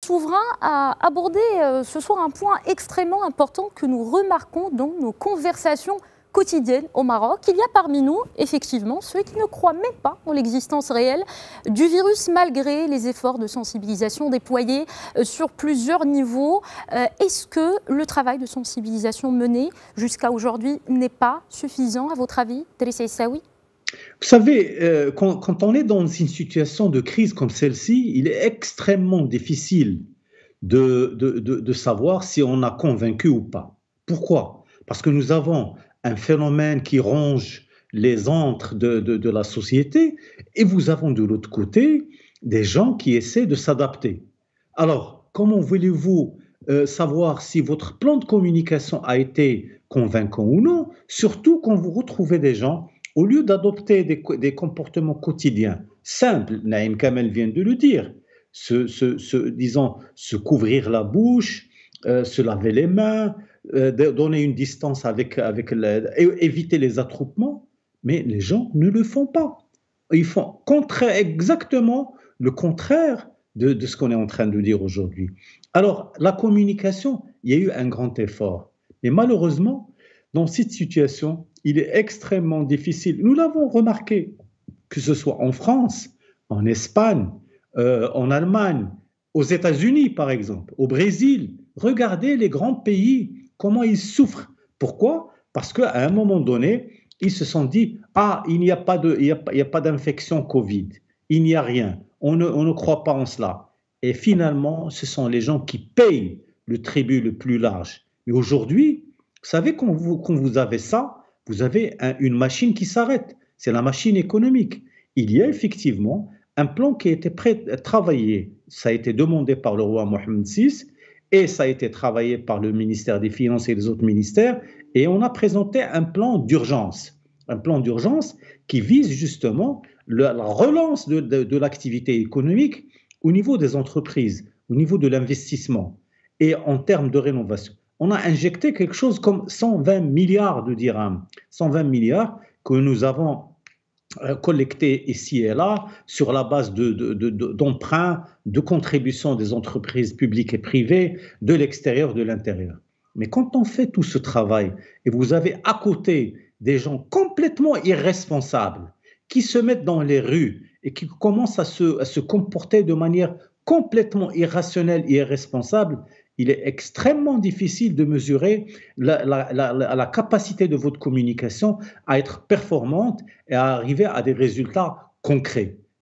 souverain a abordé ce soir un point extrêmement important que nous remarquons dans nos conversations quotidiennes au Maroc. Il y a parmi nous, effectivement, ceux qui ne croient même pas en l'existence réelle du virus malgré les efforts de sensibilisation déployés sur plusieurs niveaux. Est-ce que le travail de sensibilisation mené jusqu'à aujourd'hui n'est pas suffisant, à votre avis, Driss Aissaoui ? Vous savez, quand on est dans une situation de crise comme celle-ci, il est extrêmement difficile de savoir si on a convaincu ou pas. Pourquoi? Parce que nous avons un phénomène qui ronge les antres de la société et vous avez de l'autre côté des gens qui essaient de s'adapter. Alors, comment voulez-vous savoir si votre plan de communication a été convaincant ou non, surtout quand vous retrouvez des gens, au lieu d'adopter des comportements quotidiens simples, Naïm Kamel vient de le dire, disons, se couvrir la bouche, se laver les mains, donner une distance éviter les attroupements, mais les gens ne le font pas. Ils font exactement le contraire de ce qu'on est en train de dire aujourd'hui. Alors, la communication, il y a eu un grand effort. Mais malheureusement, dans cette situation, il est extrêmement difficile. Nous l'avons remarqué, que ce soit en France, en Espagne, en Allemagne, aux États-Unis par exemple, au Brésil. Regardez les grands pays, comment ils souffrent. Pourquoi? Parce qu'à un moment donné, ils se sont dit « Ah, il n'y a pas d'infection Covid, il n'y a rien, on ne croit pas en cela. » Et finalement, ce sont les gens qui payent le tribut le plus large. Mais aujourd'hui, vous savez, quand vous avez ça, vous avez une machine qui s'arrête. C'est la machine économique. Il y a effectivement un plan qui a été travaillé. Ça a été demandé par le roi Mohammed VI et ça a été travaillé par le ministère des Finances et les autres ministères. Et on a présenté un plan d'urgence. Un plan d'urgence qui vise justement la relance de l'activité économique au niveau des entreprises, au niveau de l'investissement et en termes de rénovation. On a injecté quelque chose comme 120 milliards de dirhams, 120 milliards que nous avons collectés ici et là sur la base d'emprunts, de contributions des entreprises publiques et privées de l'extérieur, de l'intérieur. Mais quand on fait tout ce travail et vous avez à côté des gens complètement irresponsables qui se mettent dans les rues et qui commencent à se comporter de manière complètement irrationnelle et irresponsable, il est extrêmement difficile de mesurer la capacité de votre communication à être performante et à arriver à des résultats concrets.